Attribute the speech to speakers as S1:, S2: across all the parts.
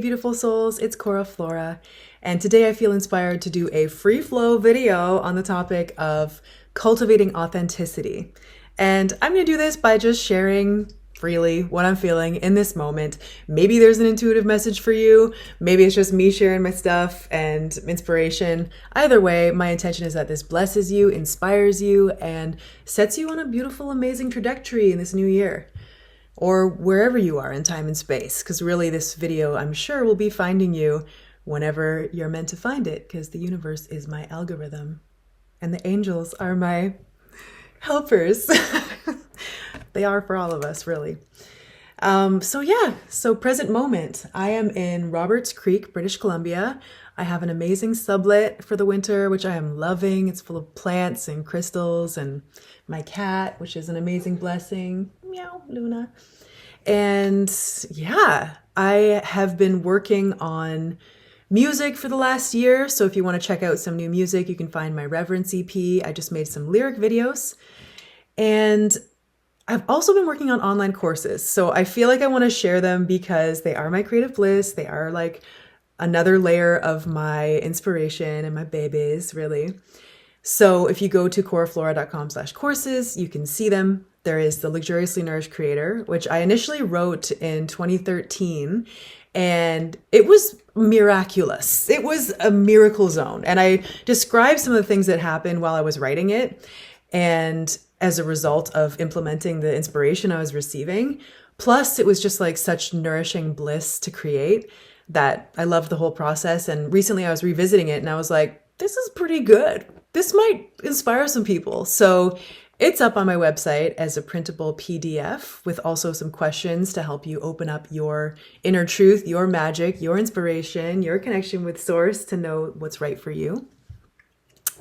S1: beautiful souls, it's Cora Flora, and today I feel inspired to do a free flow video on the topic of cultivating authenticity. And I'm going to do this by just sharing freely what I'm feeling in this moment. Maybe there's an intuitive message for you. Maybe it's just me sharing my stuff and inspiration. Either way, my intention is that this blesses you, inspires you, and sets you on a beautiful, amazing trajectory in this new year. Or wherever you are in time and space, because really this video, I'm sure, will be finding you whenever you're meant to find it, because the universe is my algorithm and the angels are my helpers. They are for all of us, really. So present moment. I am in Roberts Creek, British Columbia. I have an amazing sublet for the winter, which I am loving. It's full of plants and crystals and my cat, which is an amazing blessing. Meow, Luna. And yeah, I have been working on music for the last year. So if you want to check out some new music, you can find my Reverence EP. I just made some lyric videos. And I've also been working on online courses. So I feel like I want to share them because they are my creative bliss. They are like another layer of my inspiration and my babies, really. So if you go to coraflora.com/courses, you can see them. There is the Luxuriously Nourished Creator, which I initially wrote in 2013, and it was miraculous. It was a miracle zone. And I described some of the things that happened while I was writing it. And as a result of implementing the inspiration I was receiving. Plus, it was just like such nourishing bliss to create that I loved the whole process. And recently I was revisiting it and I was like, this is pretty good. This might inspire some people. So it's up on my website as a printable PDF with also some questions to help you open up your inner truth, your magic, your inspiration, your connection with source to know what's right for you.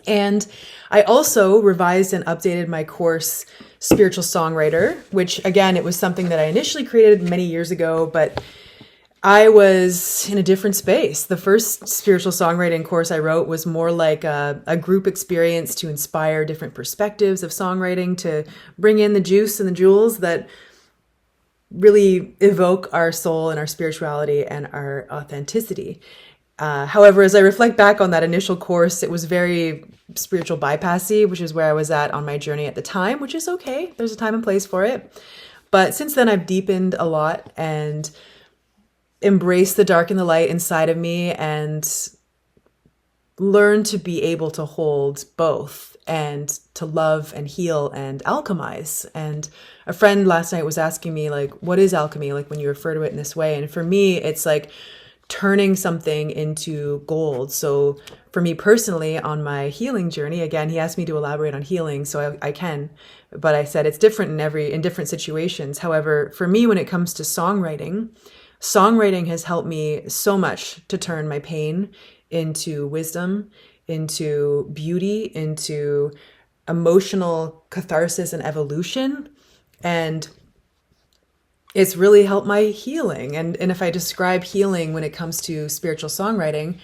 S1: And I also revised and updated my course, Spiritual Songwriter, which again, it was something that I initially created many years ago, but I was in a different space. The first spiritual songwriting course I wrote was more like a group experience to inspire different perspectives of songwriting, to bring in the juice and the jewels that really evoke our soul and our spirituality and our authenticity. However, as I reflect back on that initial course, it was very spiritual bypassy, which is where I was at on my journey at the time, which is okay. There's a time and place for it. But since then, I've deepened a lot and embraced the dark and the light inside of me and learned to be able to hold both and to love and heal and alchemize. And a friend last night was asking me, like, what is alchemy? Like when you refer to it in this way. And for me, it's like turning something into gold. So for me personally, on my healing journey, again, he asked me to elaborate on healing, so I can, but I said it's different in different situations. However, for me, when it comes to songwriting has helped me so much to turn my pain into wisdom, into beauty, into emotional catharsis and evolution. And it's really helped my healing. And if I describe healing when it comes to spiritual songwriting,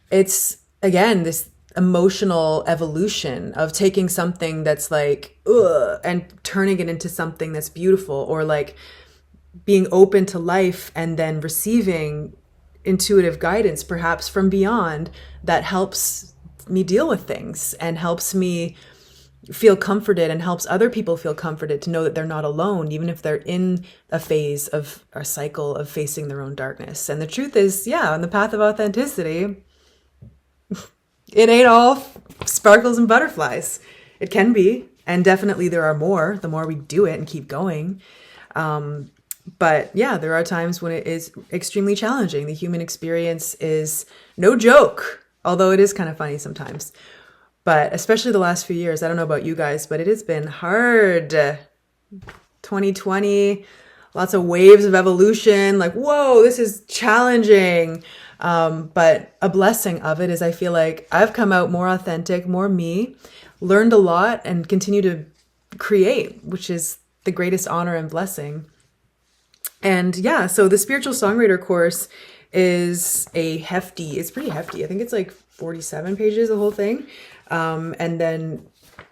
S1: it's, again, this emotional evolution of taking something that's like, ugh, and turning it into something that's beautiful, or like being open to life and then receiving intuitive guidance, perhaps from beyond, that helps me deal with things and helps me feel comforted and helps other people feel comforted to know that they're not alone, even if they're in a phase of a cycle of facing their own darkness. And the truth is, yeah, on the path of authenticity, it ain't all sparkles and butterflies. It can be, and definitely there are more, the more we do it and keep going. But yeah, there are times when it is extremely challenging. The human experience is no joke, although it is kind of funny sometimes. But especially the last few years, I don't know about you guys, but it has been hard. 2020, lots of waves of evolution, like, whoa, this is challenging. But a blessing of it is I feel like I've come out more authentic, more me, learned a lot, and continue to create, which is the greatest honor and blessing. And yeah, so the Spiritual Songwriter course is it's pretty hefty. I think it's like 47 pages, the whole thing. And then,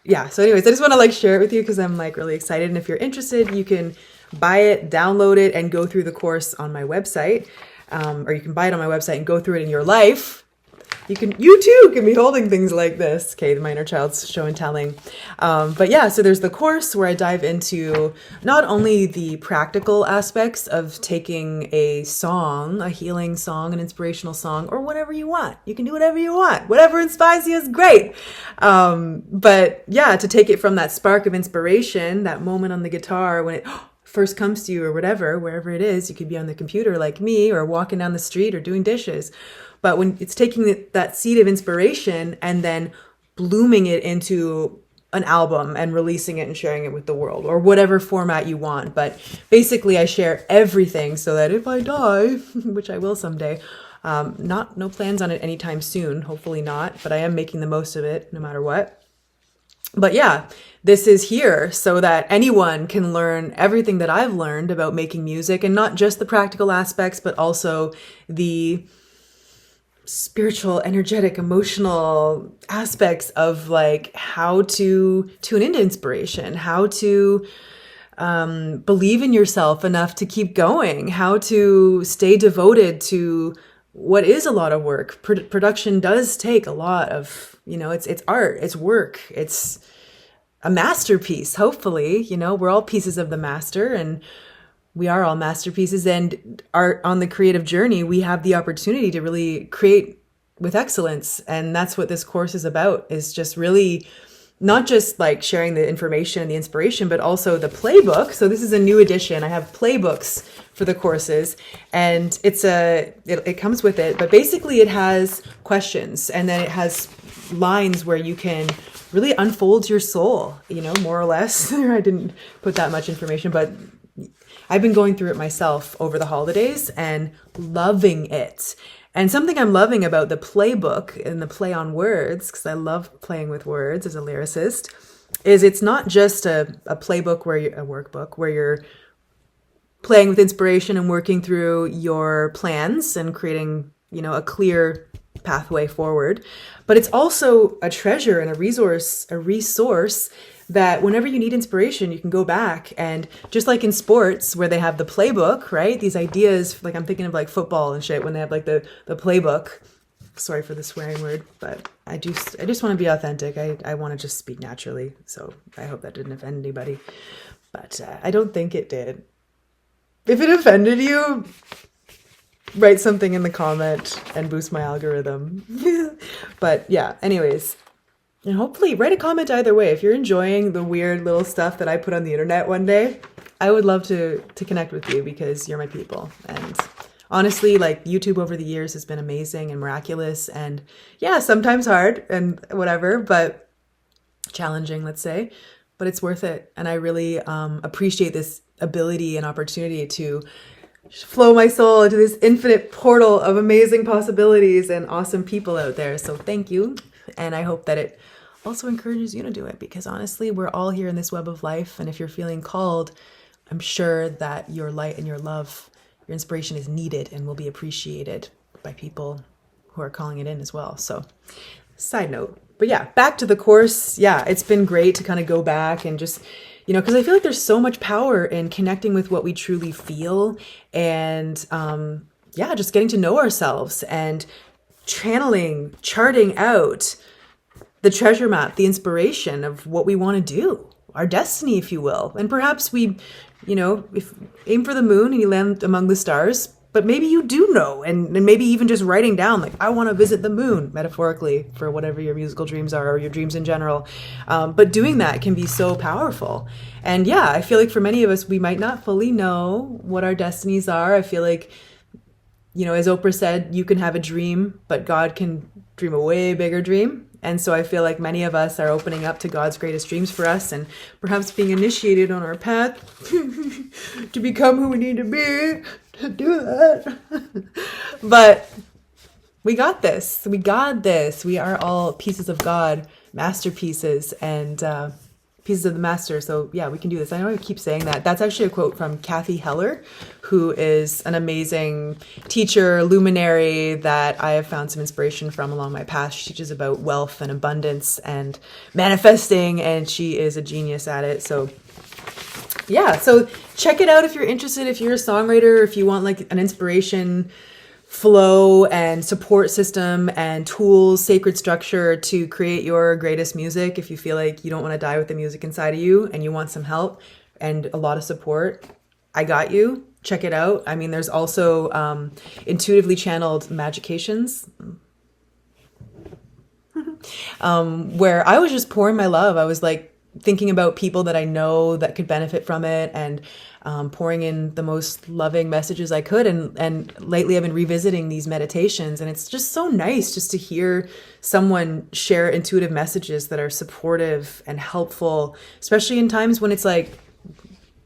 S1: yeah, so anyways, I just want to like share it with you because I'm like really excited. And if you're interested, you can buy it, download it, and go through the course on my website. or you can buy it on my website and go through it in your life. You too can be holding things like this. Okay, my inner child's show and telling. But yeah, so there's the course where I dive into not only the practical aspects of taking a song, a healing song, an inspirational song, or whatever you want. You can do whatever you want. Whatever inspires you is great. But yeah, to take it from that spark of inspiration, that moment on the guitar when it first comes to you or whatever, wherever it is, you could be on the computer like me or walking down the street or doing dishes. But when it's taking that seed of inspiration and then blooming it into an album and releasing it and sharing it with the world or whatever format you want. But basically I share everything so that if I die, which I will someday, no plans on it anytime soon, hopefully not, but I am making the most of it no matter what. But yeah, this is here so that anyone can learn everything that I've learned about making music, and not just the practical aspects, but also the spiritual, energetic, emotional aspects of like how to tune into inspiration, how to believe in yourself enough to keep going, how to stay devoted to what is a lot of work. Production does take a lot of, it's art, it's work, it's a masterpiece, hopefully. We're all pieces of the master, and we are all masterpieces, and on the creative journey, we have the opportunity to really create with excellence. And that's what this course is about, is just really not just like sharing the information and the inspiration, but also the playbook. So this is a new edition. I have playbooks for the courses, and it comes with it, but basically it has questions, and then it has lines where you can really unfold your soul, more or less. I didn't put that much information, but I've been going through it myself over the holidays and loving it. And something I'm loving about the playbook and the play on words, because I love playing with words as a lyricist, is it's not just a playbook a workbook where you're playing with inspiration and working through your plans and creating, a clear pathway forward, but it's also a treasure and a resource that whenever you need inspiration, you can go back, and just like in sports where they have the playbook, right? These ideas, like I'm thinking of like football and shit when they have like the playbook. Sorry for the swearing word, but I just want to be authentic. I want to just speak naturally. So I hope that didn't offend anybody, but I don't think it did. If it offended you, write something in the comment and boost my algorithm. But yeah, anyways. And hopefully write a comment either way. If you're enjoying the weird little stuff that I put on the internet one day, I would love to connect with you, because you're my people. And honestly, like YouTube over the years has been amazing and miraculous, and yeah, sometimes hard and whatever, but challenging, let's say, but it's worth it. And I really appreciate this ability and opportunity to flow my soul into this infinite portal of amazing possibilities and awesome people out there. So thank you. And I hope that it also encourages you to do it, because honestly, we're all here in this web of life. And if you're feeling called, I'm sure that your light and your love, your inspiration is needed and will be appreciated by people who are calling it in as well. So side note, but yeah, back to the course. Yeah, it's been great to kind of go back and just, because I feel like there's so much power in connecting with what we truly feel, and just getting to know ourselves and charting out the treasure map, the inspiration of what we want to do, our destiny, if you will. And perhaps we, if aim for the moon and you land among the stars, but maybe you do know, and maybe even just writing down, like, I want to visit the moon, metaphorically, for whatever your musical dreams are, or your dreams in general. But doing that can be so powerful. And yeah, I feel like for many of us, we might not fully know what our destinies are. I feel like, as Oprah said, you can have a dream, but God can dream a way bigger dream. And so I feel like many of us are opening up to God's greatest dreams for us, and perhaps being initiated on our path to become who we need to be to do that. But we got this. We got this. We are all pieces of God, masterpieces, and pieces of the master. So yeah, we can do this. I know I keep saying that. That's actually a quote from Kathy Heller, who is an amazing teacher, luminary that I have found some inspiration from along my path. She teaches about wealth and abundance and manifesting, and she is a genius at it. So yeah, so check it out if you're interested, if you're a songwriter, if you want like an inspiration flow and support system and tools, sacred structure to create your greatest music. If you feel like you don't want to die with the music inside of you and you want some help and a lot of support, I got you. Check it out. I mean, there's also intuitively channeled magications, where I was just pouring my love. I was like thinking about people that I know that could benefit from it, and pouring in the most loving messages I could. And lately I've been revisiting these meditations, and it's just so nice just to hear someone share intuitive messages that are supportive and helpful, especially in times when it's like,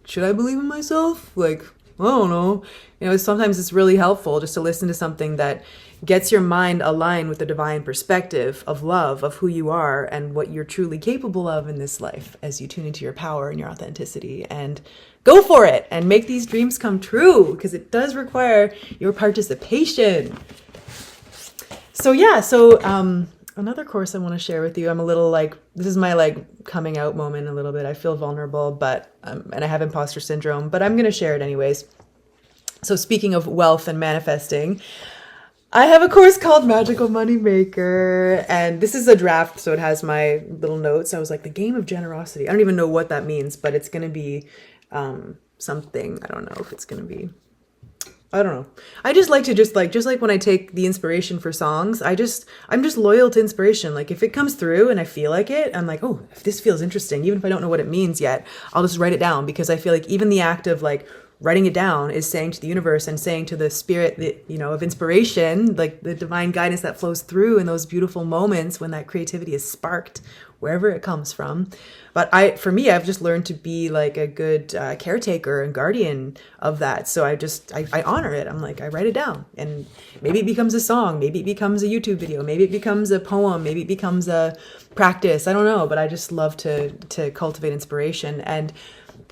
S1: should I believe in myself? Like, I don't know. You know, sometimes it's really helpful just to listen to something that gets your mind aligned with the divine perspective of love, of who you are and what you're truly capable of in this life as you tune into your power and your authenticity, and go for it and make these dreams come true, because it does require your participation. So yeah, another course I want to share with you. I'm a little like, this is my like coming out moment a little bit. I feel vulnerable, but, and I have imposter syndrome, but I'm going to share it anyways. So speaking of wealth and manifesting, I have a course called Magical Money Maker, and this is a draft, so it has my little notes. I was like, the game of generosity. I don't even know what that means, but it's going to be something. I don't know if it's going to be, I don't know. I just like to just like when I take the inspiration for songs, I'm just loyal to inspiration. Like if it comes through and I feel like it, I'm like, oh, if this feels interesting, even if I don't know what it means yet, I'll just write it down, because I feel like even the act of like writing it down is saying to the universe and saying to the spirit that, you know, of inspiration, like the divine guidance that flows through in those beautiful moments when that creativity is sparked, wherever it comes from. But for me, I've just learned to be like a good caretaker and guardian of that. So I honor it. I'm like, I write it down, and maybe it becomes a song, maybe it becomes a YouTube video, maybe it becomes a poem, maybe it becomes a practice. I don't know, but I just love to cultivate inspiration. And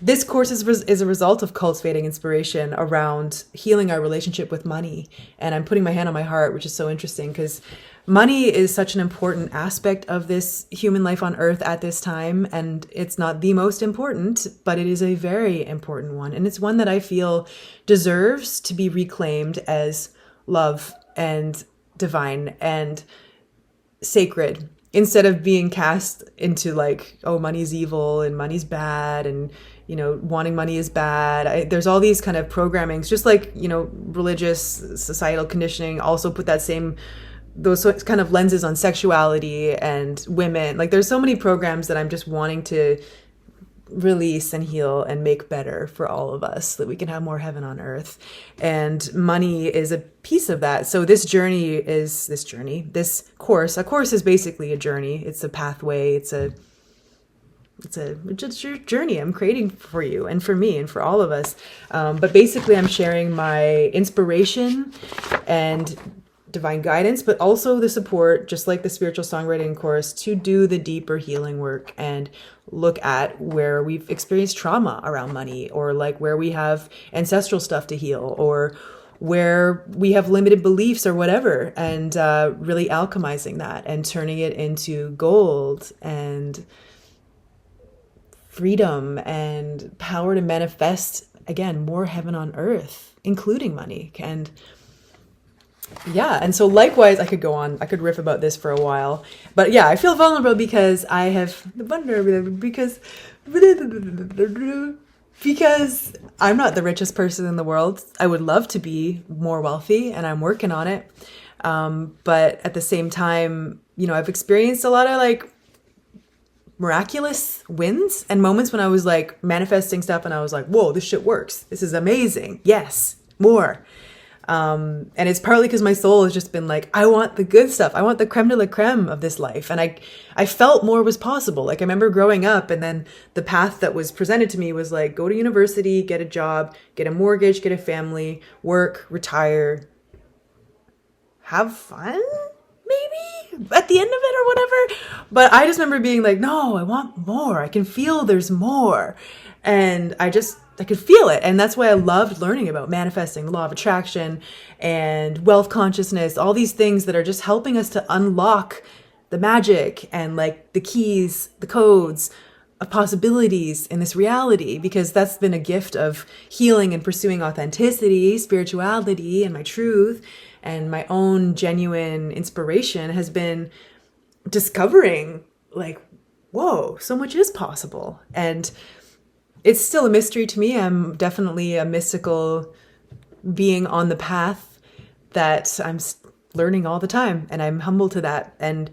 S1: this course is a result of cultivating inspiration around healing our relationship with money. And I'm putting my hand on my heart, which is so interesting, because money is such an important aspect of this human life on earth at this time. And it's not the most important, but it is a very important one. And it's one that I feel deserves to be reclaimed as love and divine and sacred, instead of being cast into like, oh, money's evil and money's bad, and, you know, wanting money is bad. There's all these kind of programmings, just like, you know, religious societal conditioning also put those kind of lenses on sexuality and women. Like there's so many programs that I'm just wanting to release and heal and make better for all of us, so that we can have more heaven on earth. And money is a piece of that. So this course, a course is basically a journey. It's a pathway. It's just your journey I'm creating for you and for me and for all of us. But basically I'm sharing my inspiration and divine guidance, but also the support, just like the spiritual songwriting course, to do the deeper healing work and look at where we've experienced trauma around money, or like where we have ancestral stuff to heal, or where we have limited beliefs or whatever, and really alchemizing that and turning it into gold and freedom and power to manifest, again, more heaven on earth, including money. And yeah, and so likewise, I could go on, I could riff about this for a while, but yeah, I feel vulnerable because I have because I'm not the richest person in the world. I would love to be more wealthy, and I'm working on it. But at the same time, you know, I've experienced a lot of like miraculous wins and moments when I was like manifesting stuff and I was like, whoa, this shit works. This is amazing. Yes, more. And it's partly because my soul has just been like, I want the good stuff. I want the creme de la creme of this life. And I felt more was possible. Like I remember growing up, and then the path that was presented to me was like, go to university, get a job, get a mortgage, get a family, work, retire, have fun, maybe at the end of it or whatever. But I just remember being like, no, I want more. I can feel there's more. And I could feel it. And that's why I loved learning about manifesting, the law of attraction and wealth consciousness, all these things that are just helping us to unlock the magic and like the keys, the codes of possibilities in this reality, because that's been a gift of healing and pursuing authenticity, spirituality, and my truth. And my own genuine inspiration has been discovering like, whoa, so much is possible. And it's still a mystery to me. I'm definitely a mystical being on the path that I'm learning all the time, and I'm humble to that. And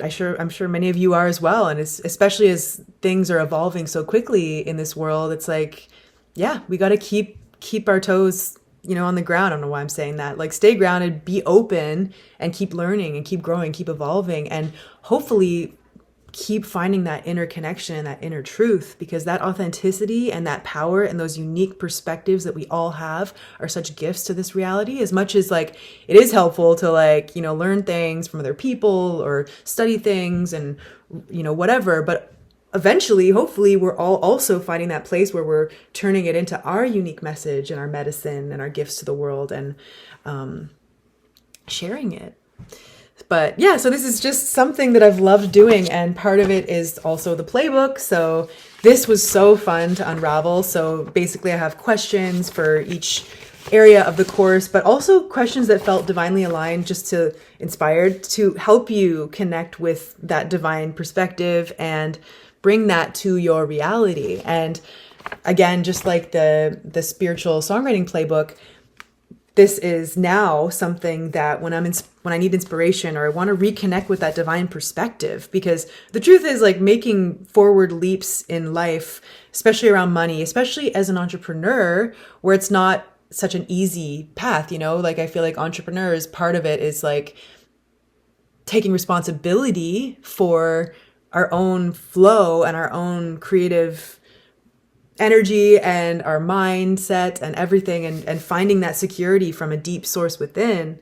S1: I'm sure many of you are as well. And it's, especially as things are evolving so quickly in this world, it's like, yeah, we got to keep our toes, on the ground. I don't know why I'm saying that. Like, stay grounded, be open, and keep learning and keep growing, keep evolving, and hopefully keep finding that inner connection and that inner truth, because that authenticity and that power and those unique perspectives that we all have are such gifts to this reality. As much as like it is helpful to like, learn things from other people or study things and, whatever, but eventually, hopefully, we're all also finding that place where we're turning it into our unique message and our medicine and our gifts to the world, and sharing it. But yeah, so this is just something that I've loved doing, and part of it is also the playbook. So this was so fun to unravel. So basically I have questions for each area of the course, but also questions that felt divinely aligned, just to inspired to help you connect with that divine perspective and bring that to your reality. And again, just like the spiritual songwriting playbook, this is now something that when I need inspiration or I want to reconnect with that divine perspective, because the truth is, like, making forward leaps in life, especially around money, especially as an entrepreneur, where it's not such an easy path, like I feel like entrepreneurs, part of it is like taking responsibility for our own flow and our own creative energy and our mindset and everything, and finding that security from a deep source within.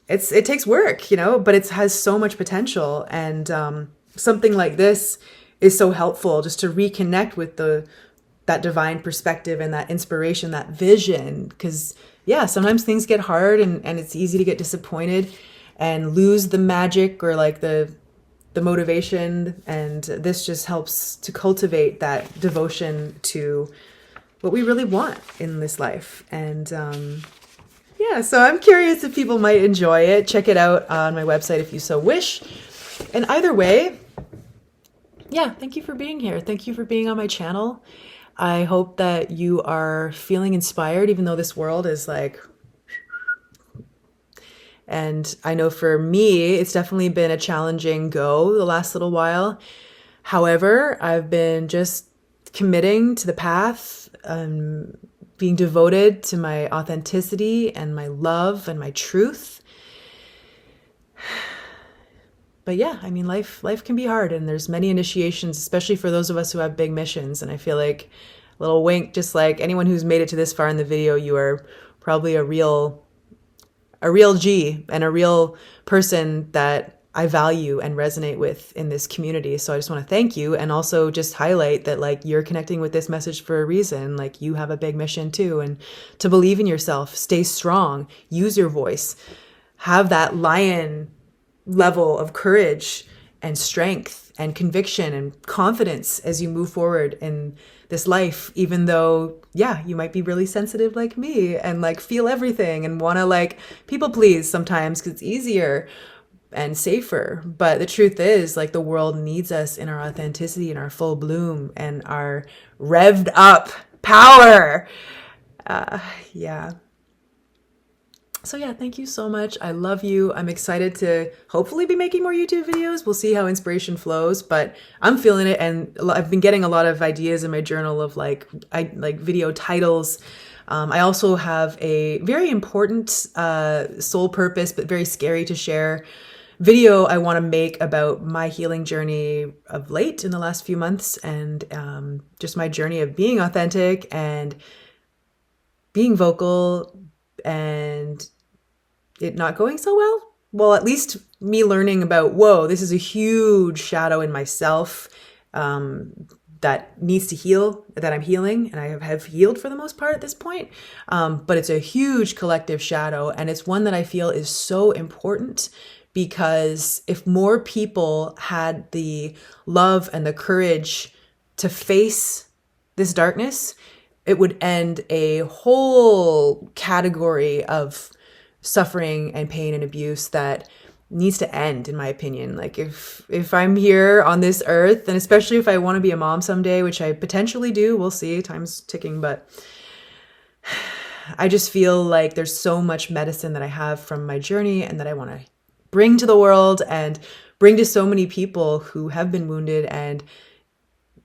S1: It takes work, but it has so much potential. And something like this is so helpful, just to reconnect with that divine perspective and that inspiration, that vision. Because yeah, sometimes things get hard, and it's easy to get disappointed and lose the magic or like the motivation, and this just helps to cultivate that devotion to what we really want in this life. And yeah, so I'm curious if people might enjoy it. Check it out on my website if you so wish. And either way, yeah, thank you for being here. Thank you for being on my channel. I hope that you are feeling inspired, even though this world is like, and I know for me, it's definitely been a challenging go the last little while. However, I've been just committing to the path, being devoted to my authenticity and my love and my truth. But yeah, I mean, life can be hard, and there's many initiations, especially for those of us who have big missions. And I feel like, a little wink, just like anyone who's made it to this far in the video, you are probably a real G and a real person that I value and resonate with in this community. So I just want to thank you, and also just highlight that, like, you're connecting with this message for a reason. Like, you have a big mission too, and to believe in yourself, stay strong, use your voice, have that lion level of courage and strength and conviction and confidence as you move forward in this life, even though, yeah, you might be really sensitive like me and like feel everything and want to like people please sometimes because it's easier and safer. But the truth is, like, the world needs us in our authenticity and our full bloom and our revved up power. Yeah. So yeah, thank you so much. I love you. I'm excited to hopefully be making more YouTube videos. We'll see how inspiration flows, but I'm feeling it. And I've been getting a lot of ideas in my journal of like video titles. I also have a very important soul purpose, but very scary to share video I want to make about my healing journey of late in the last few months, and just my journey of being authentic and being vocal, and it not going so well. Well, at least me learning about, whoa, this is a huge shadow in myself that needs to heal, that I'm healing, and I have healed for the most part at this point. But it's a huge collective shadow, and it's one that I feel is so important, because if more people had the love and the courage to face this darkness, it would end a whole category of suffering and pain and abuse that needs to end, in my opinion. Like if I'm here on this earth, and especially if I want to be a mom someday, which I potentially do, we'll see, time's ticking, but I just feel like there's so much medicine that I have from my journey and that I want to bring to the world and bring to so many people who have been wounded and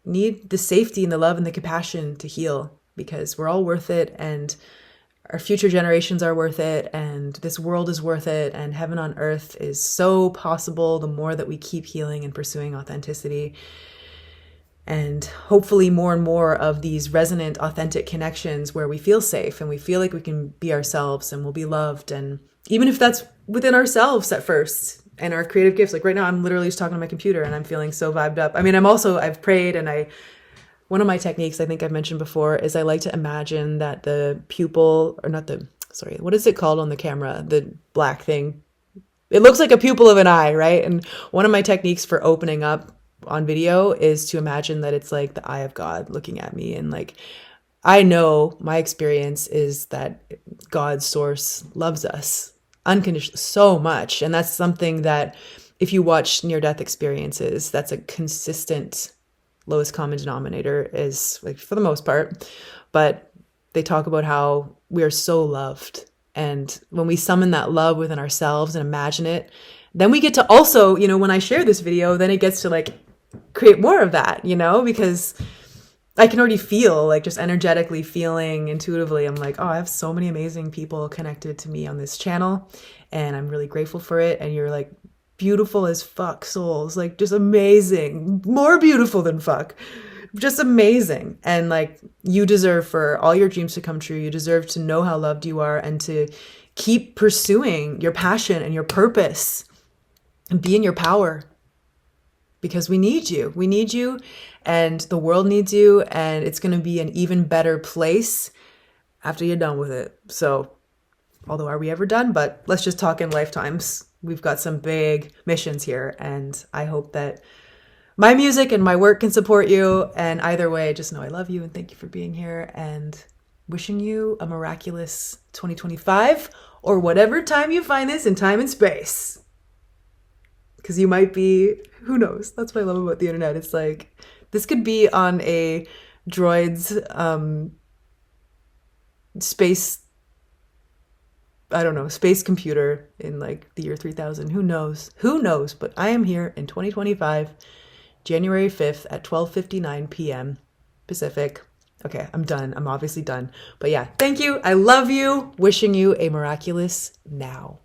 S1: need the safety and the love and the compassion to heal, because we're all worth it, and our future generations are worth it, and this world is worth it, and heaven on earth is so possible the more that we keep healing and pursuing authenticity. And hopefully more and more of these resonant, authentic connections where we feel safe and we feel like we can be ourselves and we'll be loved. And even if that's within ourselves at first and our creative gifts, like right now, I'm literally just talking to my computer and I'm feeling so vibed up. I mean, I've prayed, and one of my techniques I think I've mentioned before is I like to imagine that the pupil, or not the, sorry, what is it called on the camera? The black thing. It looks like a pupil of an eye, right? And one of my techniques for opening up on video is to imagine that it's like the eye of God looking at me. And like, I know my experience is that God's source loves us unconditionally so much. And that's something that if you watch near-death experiences, that's a consistent lowest common denominator, is like for the most part, but they talk about how we are so loved. And when we summon that love within ourselves and imagine it, then we get to also, when I share this video, then it gets to like create more of that, because I can already feel, like, just energetically feeling intuitively, I'm like, oh, I have so many amazing people connected to me on this channel, and I'm really grateful for it. And you're like beautiful as fuck souls, like just amazing, more beautiful than fuck, just amazing. And like, you deserve for all your dreams to come true. You deserve to know how loved you are and to keep pursuing your passion and your purpose and be in your power, because we need you and the world needs you, and it's going to be an even better place after you're done with it. So, although are we ever done? But let's just talk in lifetimes. We've got some big missions here, and I hope that my music and my work can support you. And either way, just know I love you and thank you for being here, and wishing you a miraculous 2025, or whatever time you find this in time and space. Because you might be, who knows? That's what I love about the internet. It's like, this could be on a droid's space, I don't know, space computer in like the year 3000. Who knows? But I am here in 2025, January 5th at 12:59 p.m. Pacific. Okay, I'm done. I'm obviously done. But yeah, thank you. I love you. Wishing you a miraculous now.